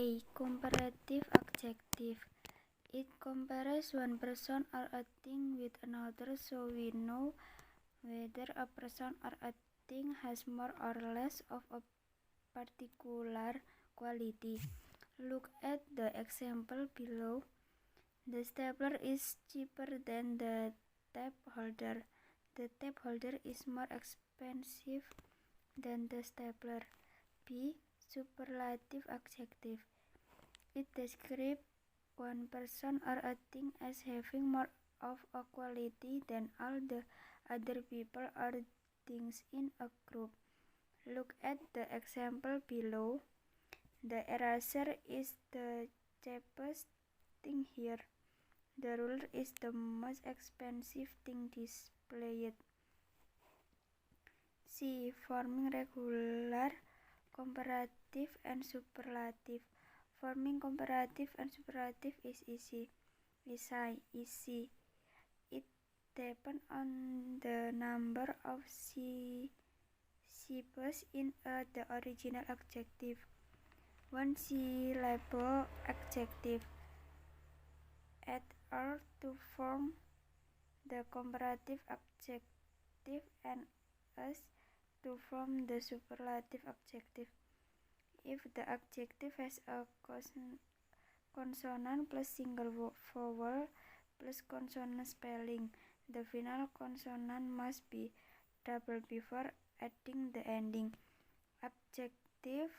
A. Comparative adjective. It compares one person or a thing with another, so we know whether a person or a thing has more or less of a particular quality. Look at the example below. The stapler is cheaper than the tape holder. The tape holder is more expensive than the stapler. B. Superlative adjective. It describes one person or a thing as having more of a quality than all the other people or things in a group. Look at the example below. The eraser is the cheapest thing here. The ruler is the most expensive thing displayed. C. Forming regular, comparative, and superlative. Forming comparative and superlative is easy. It depends on the number of syllables in the original adjective. One syllable adjective. Add R to form the comparative adjective and S to form the superlative adjective. If the adjective has a consonant plus single vowel plus consonant spelling, the final consonant must be double before adding the ending. Adjective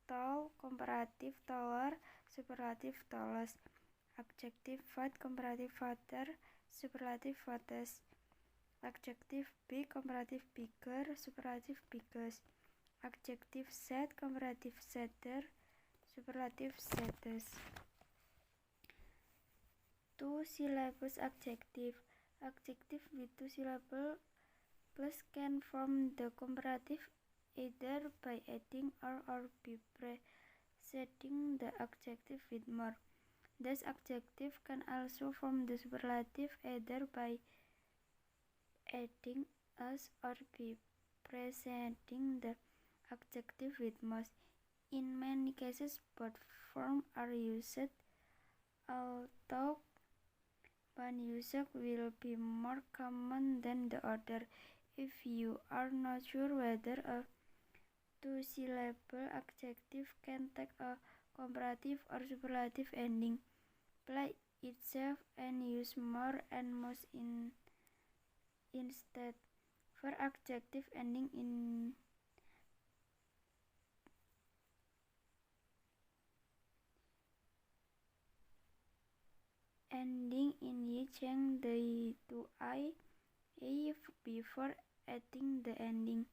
tall, comparative taller, superlative tallest. Adjective fat, comparative fatter, superlative fattest. Adjective big, comparative bigger, superlative biggest. Adjective sad, comparative sadder, superlative saddest. Two syllables adjective. Adjective with two syllables plus can form the comparative either by adding or by preceding the adjective with more. Thus, adjective can also form the superlative either by adding as or by preceding the adjective with most. In many cases, both forms are used, although one used will be more common than the other. If you are not sure whether a two-syllable adjective can take a comparative or superlative ending, play it safe and use more and most instead. For adjective ending in y, change the to I before adding the ending.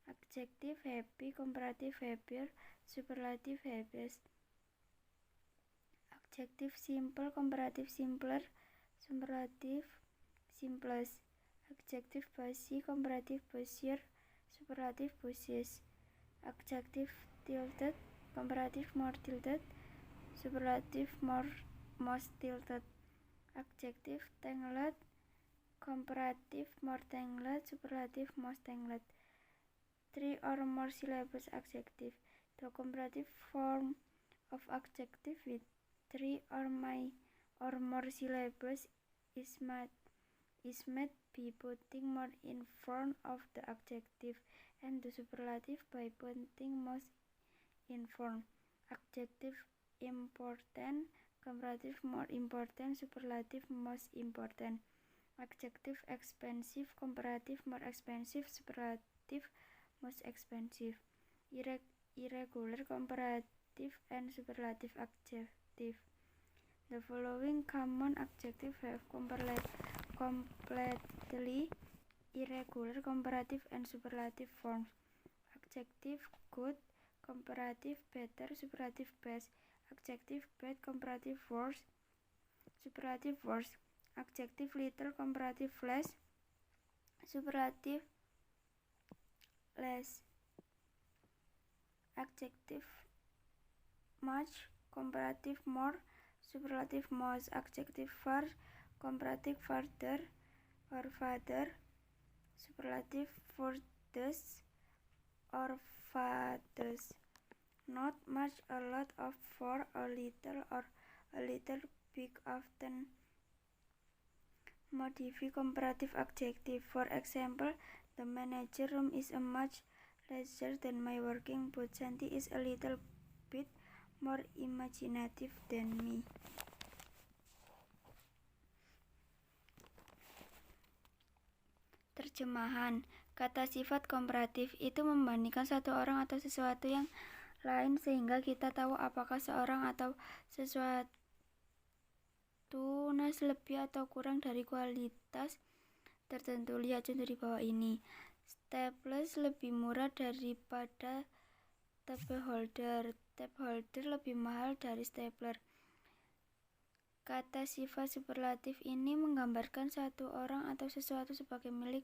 Adjective happy, comparative happier, superlative happiest. Adjective simple, comparative simpler, superlative simplest. Adjective busy, comparative busier, superlative busiest. Adjective tilted, comparative more tilted, superlative most tilted. Adjective tangled, comparative more tangled, superlative most tangled. Three or more syllables adjective. The comparative form of adjective with three or more syllables is made by putting more in front of the adjective, and the superlative by putting most in front. Adjective important, comparative more important, superlative most important. Adjective expensive, comparative more expensive, superlative most expensive. Irregular, comparative and superlative adjective. The following common adjectives have completely irregular, comparative and superlative forms. Adjective good, comparative better, superlative best. Adjective bad, comparative worse, superlative worst. Adjective little, comparative less, superlative less. Adjective much, comparative more, superlative most. Adjective far, comparative farther or farther, superlative furthest or farthest. not much, a lot of, for, a little, or a little big often modify comparative adjective. For example, the manager room is a much larger than my working booth. Santi is a little bit more imaginative than me. Terjemahan. Kata sifat komparatif itu membandingkan satu orang atau sesuatu yang lain sehingga kita tahu apakah seorang atau sesuatu lebih atau kurang dari kualitas tertentu. Lihat contoh di bawah ini. Staples lebih murah daripada tape holder. Tape holder lebih mahal dari stapler. Kata sifat superlatif ini menggambarkan satu orang atau sesuatu sebagai milik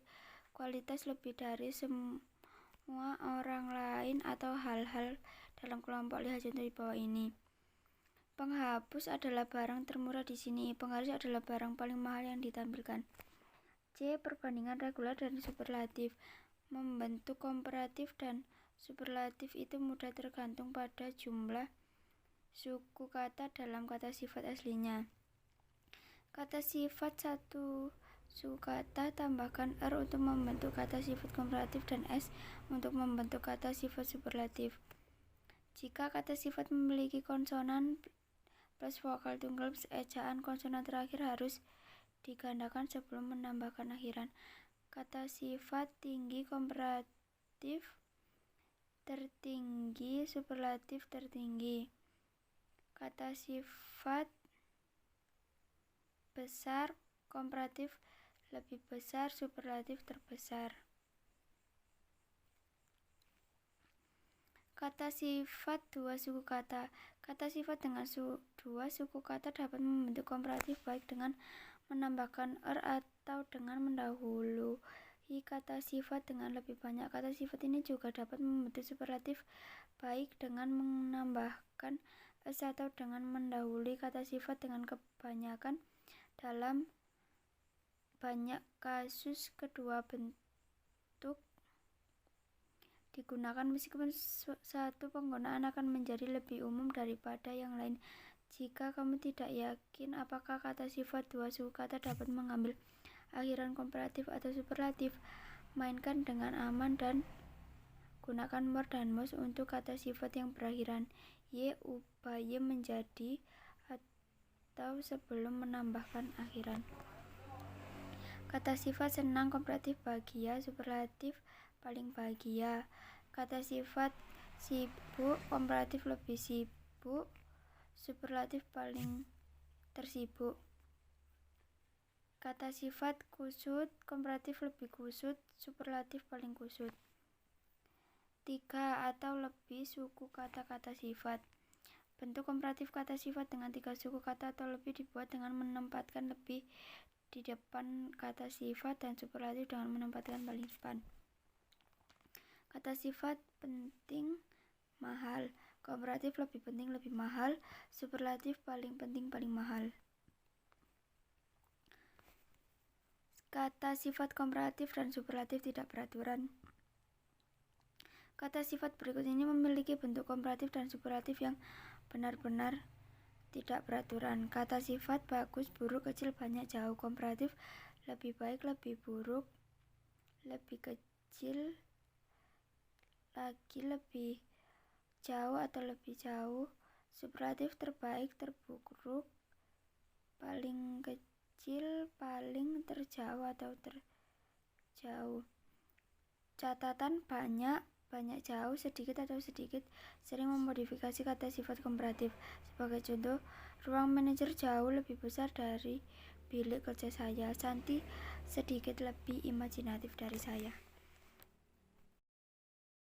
kualitas lebih dari semua orang lain atau hal-hal dalam kelompok. Lihat contoh di bawah ini. Penghapus adalah barang termurah di sini. Penggaris adalah barang paling mahal yang ditampilkan. C. Perbandingan regular dan superlatif. Membentuk komparatif dan superlatif itu mudah tergantung pada jumlah suku kata dalam kata sifat aslinya. Kata sifat satu suku kata tambahkan R untuk membentuk kata sifat komparatif dan S untuk membentuk kata sifat superlatif. Jika kata sifat memiliki konsonan plus vokal tunggal plus ejaan, konsonan terakhir harus digandakan sebelum menambahkan akhiran. Kata sifat tinggi komparatif tertinggi, superlatif tertinggi. Kata sifat besar komparatif lebih besar, superlatif terbesar. Kata sifat dua suku kata. Kata sifat dengan dua suku kata dapat membentuk komparatif baik dengan menambahkan er atau dengan mendahului kata sifat dengan lebih banyak. Kata sifat ini juga dapat membentuk superlatif baik dengan menambahkan es atau dengan mendahului kata sifat dengan kebanyakan. Dalam banyak kasus kedua bentuk digunakan meskipun satu penggunaan akan menjadi lebih umum daripada yang lain. Jika kamu tidak yakin apakah kata sifat dua suku kata dapat mengambil akhiran komparatif atau superlatif, mainkan dengan aman dan gunakan more dan most untuk kata sifat yang berakhiran y, ubah y menjadi atau sebelum menambahkan akhiran. Kata sifat senang komparatif bahagia, superlatif paling bahagia. Kata sifat sibuk komparatif lebih sibuk, superlatif paling tersibuk. Kata sifat kusut komparatif lebih kusut, superlatif paling kusut. 3 atau lebih suku kata-kata sifat. Bentuk komparatif kata sifat dengan 3 suku kata atau lebih dibuat dengan menempatkan lebih di depan kata sifat dan superlatif dengan menempatkan paling depan. Kata sifat penting, mahal. Komparatif lebih penting, lebih mahal. Superlatif paling penting, paling mahal. Kata sifat komparatif dan superlatif tidak beraturan. Kata sifat berikut ini memiliki bentuk komparatif dan superlatif yang benar-benar tidak beraturan. Kata sifat bagus, buruk, kecil, banyak, jauh. Komparatif lebih baik, lebih buruk, lebih kecil lagi, lebih jauh atau lebih jauh. Superlatif terbaik, terburuk, paling kecil, paling terjauh atau terjauh. Catatan banyak, banyak jauh, sedikit atau sedikit sering memodifikasi kata sifat komparatif. Sebagai contoh, ruang manajer jauh lebih besar dari bilik kerja saya. Santi sedikit lebih imajinatif dari saya.